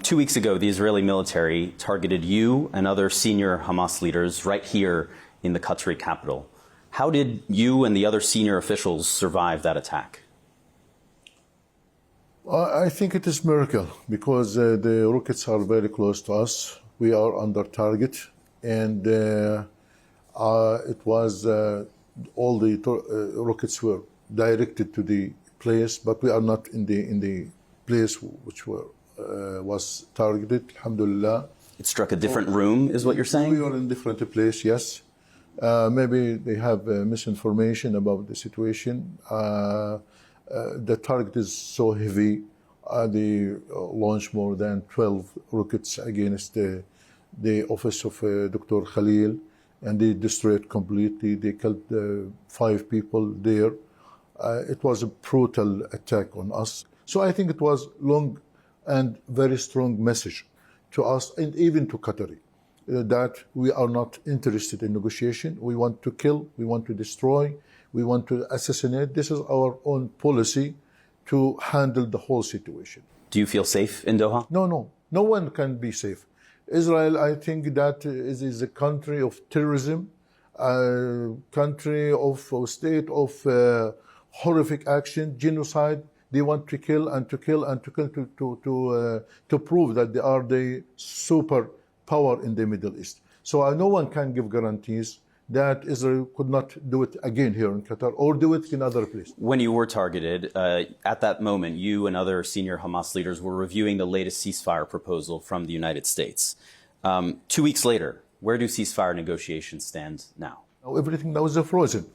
2 weeks ago, the Israeli military targeted you and other senior Hamas leaders right here in the Qatari capital. How did you and the other senior officials survive that attack? I think it is a miracle because the rockets are very close to us. We are under target, and it was all the rockets were directed to the place, but we are not in the place which was targeted. Alhamdulillah. It struck a different room, is what you're saying? We are in a different place, yes. Maybe they have misinformation about the situation. The target is so heavy. They launched more than 12 rockets against the office of Dr. Khalil, and they destroyed completely. They killed 5 people there. It was a brutal attack on us. So I think it was long and very strong message to us and even to Qatari that we are not interested in negotiation. We want to kill, we want to destroy, we want to assassinate. This is our own policy to handle the whole situation. Do you feel safe in Doha? No one can be safe. Israel, I think that is a country of terrorism, a country of a state of horrific action, genocide. They want to kill and to kill and to kill to prove that they are the super power in the Middle East. So no one can give guarantees that Israel could not do it again here in Qatar or do it in other places. When you were targeted, at that moment, you and other senior Hamas leaders were reviewing the latest ceasefire proposal from the United States. 2 weeks later, where do ceasefire negotiations stand now? Everything now is frozen.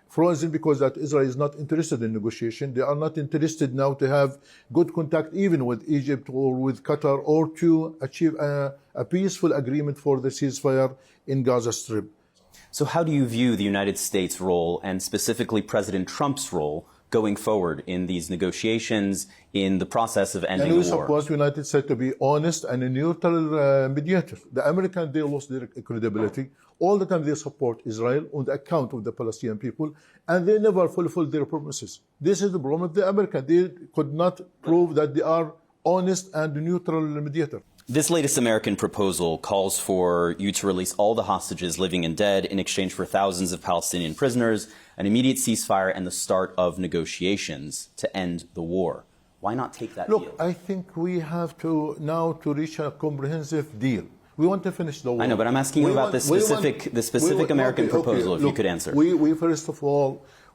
Frozen because that Israel is not interested in negotiation. They are not interested now to have good contact even with Egypt or with Qatar or to achieve a peaceful agreement for the ceasefire in Gaza Strip. So how do you view the United States' role and specifically President Trump's role going forward in these negotiations, in the process of ending the war? And we suppose the United States to be honest and a neutral mediator. The Americans, they lost their credibility. All the time they support Israel on the account of the Palestinian people, and they never fulfill their promises. This is the problem of the Americans. They could not prove that they are honest and neutral mediator. This latest American proposal calls for you to release all the hostages, living and dead, in exchange for thousands of Palestinian prisoners, an immediate ceasefire, and the start of negotiations to end the war. Why not take that deal? Look, I think we have to now to reach a comprehensive deal. We want to finish the war. I know, but I'm asking you about the specific American proposal, if you could answer. We first of all,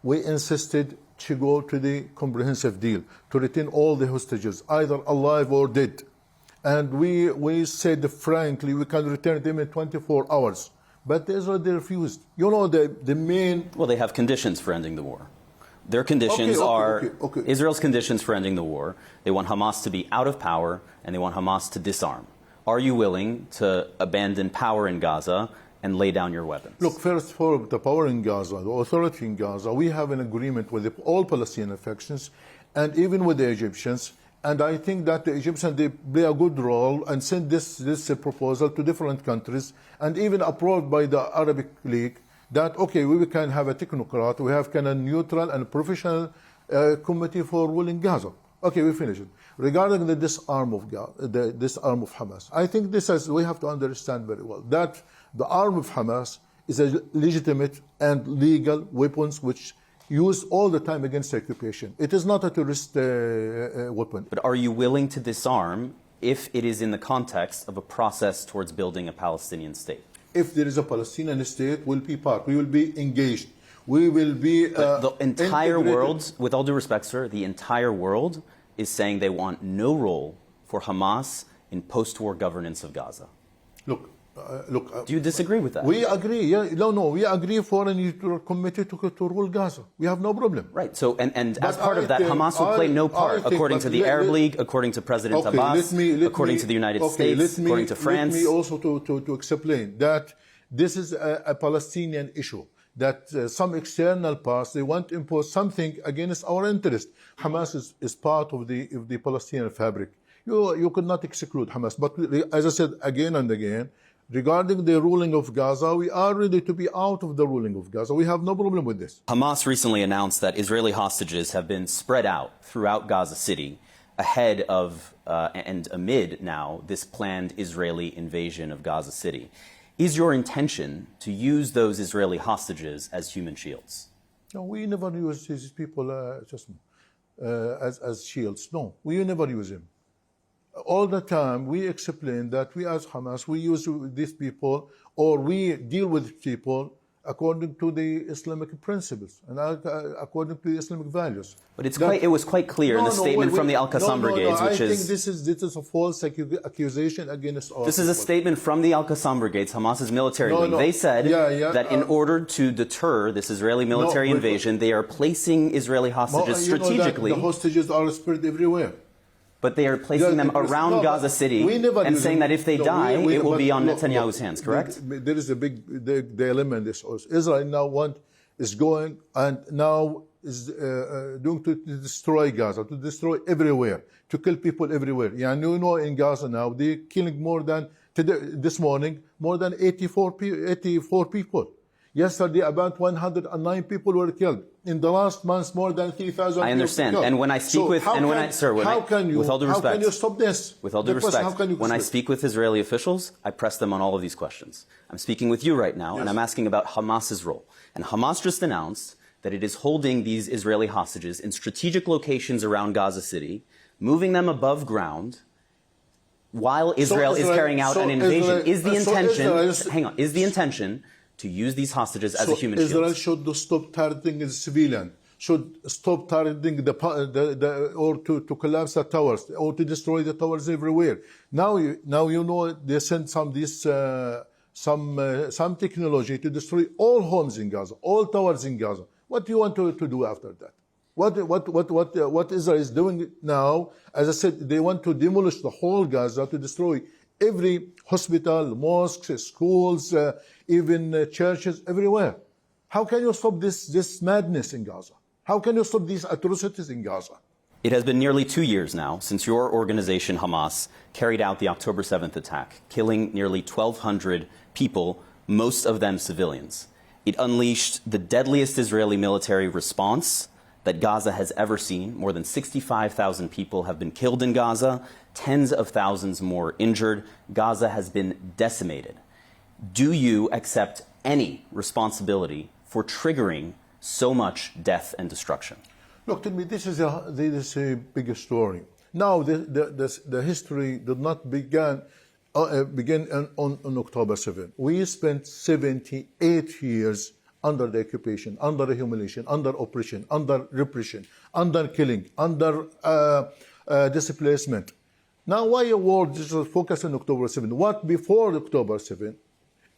we insisted to go to the comprehensive deal, to retain all the hostages, either alive or dead. And we said frankly, we can return them in 24 hours. But Israel, they refused. You know, the main... Well, they have conditions for ending the war. Their conditions are Israel's conditions for ending the war. They want Hamas to be out of power, and they want Hamas to disarm. Are you willing to abandon power in Gaza and lay down your weapons? Look, first for the power in Gaza, the authority in Gaza, we have an agreement with all Palestinian factions and even with the Egyptians. And I think that the Egyptians, they play a good role and send this proposal to different countries and even approved by the Arabic League that, okay, we can have a technocrat, we have kind of neutral and professional committee for ruling Gaza. Okay, we finish it. Regarding the disarm of Hamas, I think we have to understand very well that the arm of Hamas is a legitimate and legal weapons which used all the time against occupation. It is not a terrorist weapon. But are you willing to disarm if it is in the context of a process towards building a Palestinian state? If there is a Palestinian state, we'll be part. We will be engaged. We will be the entire world, with all due respect, sir, the entire world is saying they want no role for Hamas in post-war governance of Gaza. Look, do you disagree with that? We agree. Yeah, no, we agree for a neutral committee to rule Gaza. We have no problem. Right. So, and as part of that, Hamas will play no part, according to the Arab League, according to President Abbas, according to the United States, according to France. Let me also to explain that this is a Palestinian issue. That some external powers, they want to impose something against our interest. Hamas is part of the Palestinian fabric. You could not exclude Hamas. But as I said again and again, regarding the ruling of Gaza, we are ready to be out of the ruling of Gaza. We have no problem with this. Hamas recently announced that Israeli hostages have been spread out throughout Gaza City. ahead of and amid now this planned Israeli invasion of Gaza City. Is your intention to use those Israeli hostages as human shields? No, we never use these people as shields. No, we never use them. All the time we explain that we as Hamas, we use these people, or we deal with people according to the Islamic principles and according to the Islamic values. But it was quite clear in the statement from the Al-Qassam brigades, which I think this is a false accusation against all. This is a statement from the Al-Qassam brigades, Hamas's military wing. They said that in order to deter this Israeli military invasion, they are placing Israeli hostages strategically. The hostages are spread everywhere. But they are placing them around Gaza City and saying that if they die, it will be on Netanyahu's hands, correct? There is a big dilemma in this. Israel now is going and now is doing to destroy Gaza, to destroy everywhere, to kill people everywhere. And you know in Gaza now, they're killing more than, this morning, more than 84 people. Yesterday, about 109 people were killed. In the last months, more than 3,000. I understand. People and when I speak with, and when I, sir, when how I, can you, with all due respect, how can you stop this? With all due respect, when I speak with Israeli officials, I press them on all of these questions. I'm speaking with you right now, and I'm asking about Hamas's role. And Hamas just announced that it is holding these Israeli hostages in strategic locations around Gaza City, moving them above ground, while Israel is carrying out an invasion. Is the intention? Hang on. Is the intention to use these hostages as a human shield? Israel should stop targeting the civilian, should stop targeting or to collapse the towers, or to destroy the towers everywhere. Now you know they send some technology to destroy all homes in Gaza, all towers in Gaza. What do you want to do after that? What Israel is doing now, as I said, they want to demolish the whole Gaza, to destroy every hospital, mosques, schools, even churches, everywhere. How can you stop this madness in Gaza? How can you stop these atrocities in Gaza? It has been nearly 2 years now since your organization, Hamas, carried out the October 7th attack, killing nearly 1,200 people, most of them civilians. It unleashed the deadliest Israeli military response that Gaza has ever seen. More than 65,000 people have been killed in Gaza, tens of thousands more injured. Gaza has been decimated. Do you accept any responsibility for triggering so much death and destruction? Look, to me, this is a big story. Now, the history did not begin on October 7. We spent 78 years under the occupation, under the humiliation, under oppression, under repression, under killing, under displacement. Now, why a war just focus on October 7? What before October 7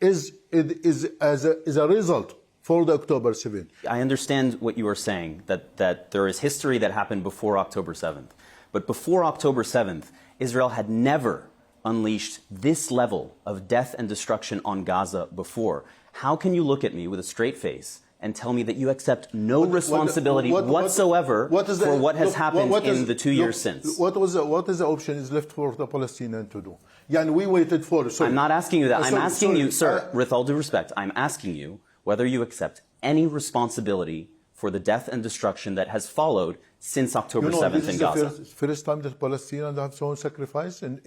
is a result for the October 7. I understand what you are saying, that there is history that happened before October 7th. But before October 7th, Israel had never unleashed this level of death and destruction on Gaza before. How can you look at me with a straight face and tell me that you accept no responsibility whatsoever for what has happened in the 2 years since? What is the option is left for the Palestinians to do? Yeah, and we waited for. I'm not asking you that. I'm asking you, sir, with all due respect, I'm asking you whether you accept any responsibility for the death and destruction that has followed since October 7th in Gaza. This is the first time that Palestinians have shown sacrifice in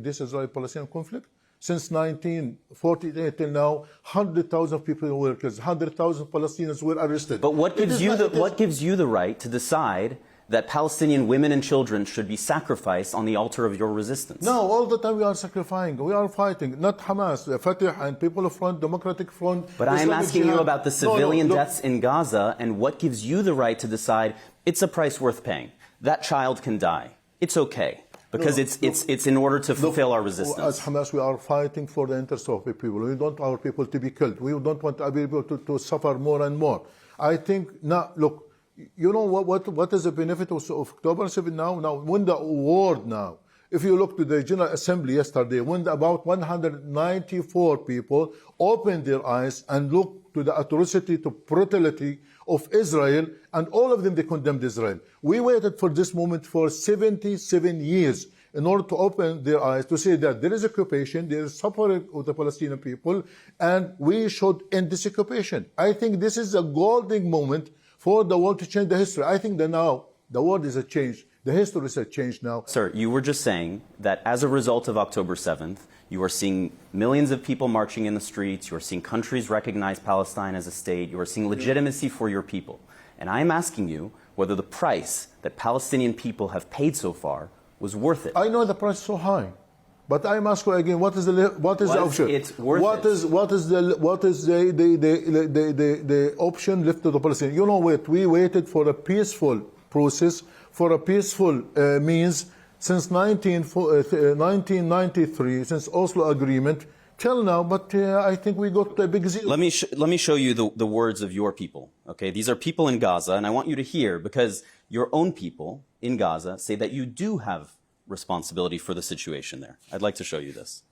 this Israeli-Palestinian conflict. Since 1948 till now, 100,000 people were killed, 100,000 Palestinians were arrested. But what gives you the right to decide that Palestinian women and children should be sacrificed on the altar of your resistance? No, all the time we are sacrificing, we are fighting, not Hamas, Fatah and People Front, Democratic Front. But I am asking you about the civilian deaths in Gaza, and what gives you the right to decide it's a price worth paying. That child can die. It's okay. Because it's in order to fulfill our resistance. As Hamas, we are fighting for the interests of the people. We don't want our people to be killed. We don't want our people to suffer more and more. I think now, look, you know what is the benefit of October 7 now? Now, when the award now, if you look to the General Assembly yesterday, when about 194 people opened their eyes and looked to the atrocity, to brutality of Israel, and all of them, they condemned Israel. We waited for this moment for 77 years in order to open their eyes to say that there is occupation, there is suffering of the Palestinian people, and we should end this occupation. I think this is a golden moment for the world to change the history. I think that now the world is a change. The history has changed now. Sir, you were just saying that as a result of October 7th, you are seeing millions of people marching in the streets, you are seeing countries recognize Palestine as a state, you are seeing legitimacy for your people. And I am asking you whether the price that Palestinian people have paid so far was worth it. I know the price is so high, but I'm asking again, what is the option? It's worth what is the option left to the Palestinians? You know what? We waited for a peaceful process, for a peaceful means since 1993, since Oslo Agreement till now. But I think we got a big zeal. Let me show you the words of your people. Okay, these are people in Gaza, and I want you to hear, because your own people in Gaza say that you do have responsibility for the situation there. I'd like to show you this.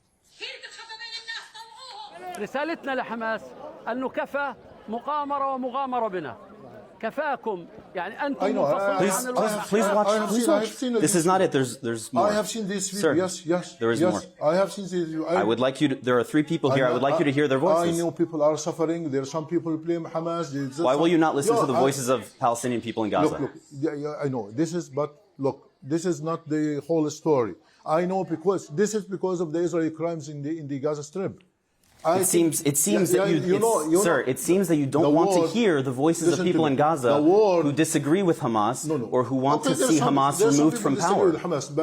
رسالتنا لحماس أنه كفى مقامرة ومغامرة بنا. كفاكم يعني أنتم منفصلون عن الواقع. Please watch. This is not it. There's more. I have seen this video. Sir, yes. There is more. I have seen this video. I would like you to, there are three people here. I would like you to hear their voices. I know people are suffering. There are some people blame Hamas. Why will you not listen to the voices of Palestinian people in Gaza? Look, I know. This is not the whole story. I know because this is because of the Israeli crimes in the Gaza Strip. It seems that sir, it seems that you don't want to hear the voices of people in Gaza who disagree with Hamas or who want to see Hamas removed from power.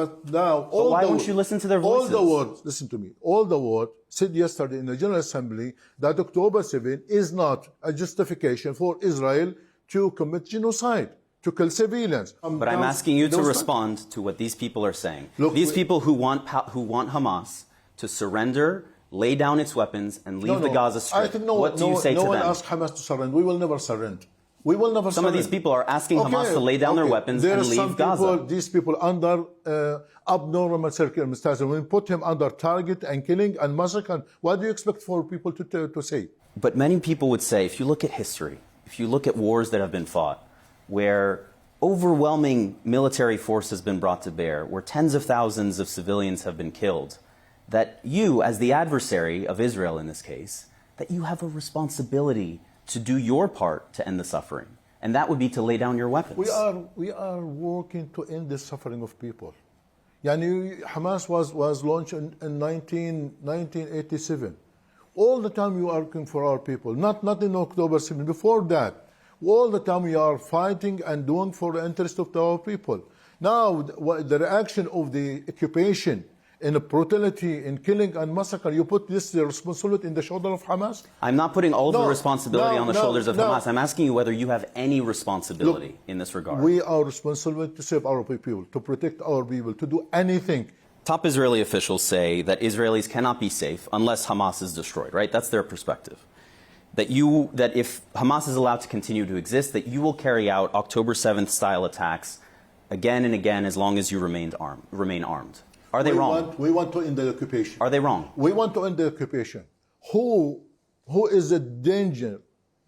But now, why won't you listen to their voices? All the world, listen to me. All the world said yesterday in the General Assembly that October 7 is not a justification for Israel to commit genocide, to kill civilians. But I'm asking you to respond to what these people are saying. These people who want Hamas to surrender, lay down its weapons, and leave the Gaza Strip. What do you say to them? No one asked Hamas to surrender. We will never surrender. We will never surrender. Some of these people are asking Hamas to lay down their weapons and leave Gaza. These people under abnormal circumstances. We put him under target and killing and massacre. What do you expect for people to say? But many people would say, if you look at history, if you look at wars that have been fought, where overwhelming military force has been brought to bear, where tens of thousands of civilians have been killed, that you, as the adversary of Israel in this case, that you have a responsibility to do your part to end the suffering. And that would be to lay down your weapons. We are working to end the suffering of people. Yani, Hamas was launched in 1987. All the time you are working for our people, not in October 7. Before that, all the time we are fighting and doing for the interest of our people. Now, the reaction of the occupation, in brutality, in killing and massacre, you put this responsibility in the shoulder of Hamas? I'm not putting all the responsibility on the shoulders of Hamas. I'm asking you whether you have any responsibility in this regard. We are responsible to save our people, to protect our people, to do anything. Top Israeli officials say that Israelis cannot be safe unless Hamas is destroyed, right? That's their perspective. That if Hamas is allowed to continue to exist, that you will carry out October 7th style attacks again and again as long as you remain armed. Are they wrong? We want to end the occupation. Are they wrong? We want to end the occupation. Who is the danger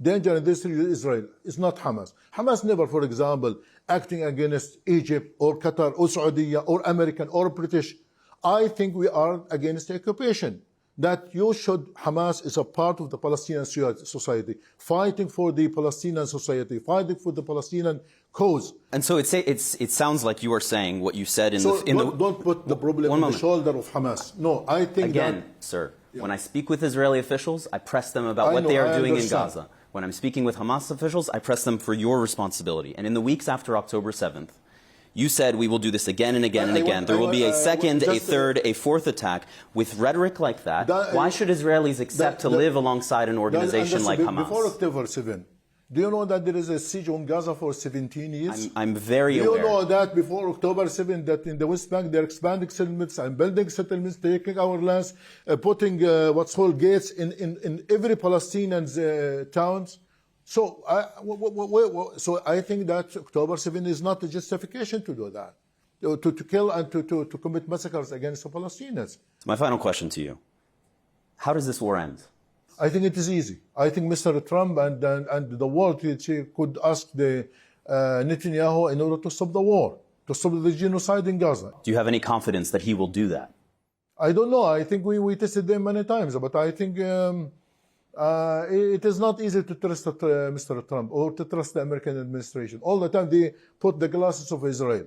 in this Israel? It's not Hamas. Hamas never, for example, acting against Egypt or Qatar or Saudi or American or British. I think we are against the occupation. That Hamas is a part of the Palestinian society, fighting for the Palestinian society, fighting for the Palestinian cause. And so it sounds like you are saying what you said in don't put the problem on the shoulder of Hamas. No, I think sir, when I speak with Israeli officials, I press them about what they are doing in Gaza. When I'm speaking with Hamas officials, I press them for your responsibility. And in the weeks after October 7th, you said we will do this again and again and again. There will be a second, a third, a fourth attack. With rhetoric like that, why should Israelis accept to live alongside an organization like Hamas? Before October 7, do you know that there is a siege on Gaza for 17 years? I'm very aware. Do you know that before October 7, that in the West Bank they're expanding settlements and building settlements, taking our lands, putting what's called gates in every Palestinian's towns? So I think that October 7 is not a justification to do that, to kill and to commit massacres against the Palestinians. My final question to you. How does this war end? I think it is easy. I think Mr. Trump and the world could ask the Netanyahu in order to stop the war, to stop the genocide in Gaza. Do you have any confidence that he will do that? I don't know. I think we tested them many times, but I think it is not easy to trust Mr. Trump or to trust the American administration. All the time they put the glasses of Israel.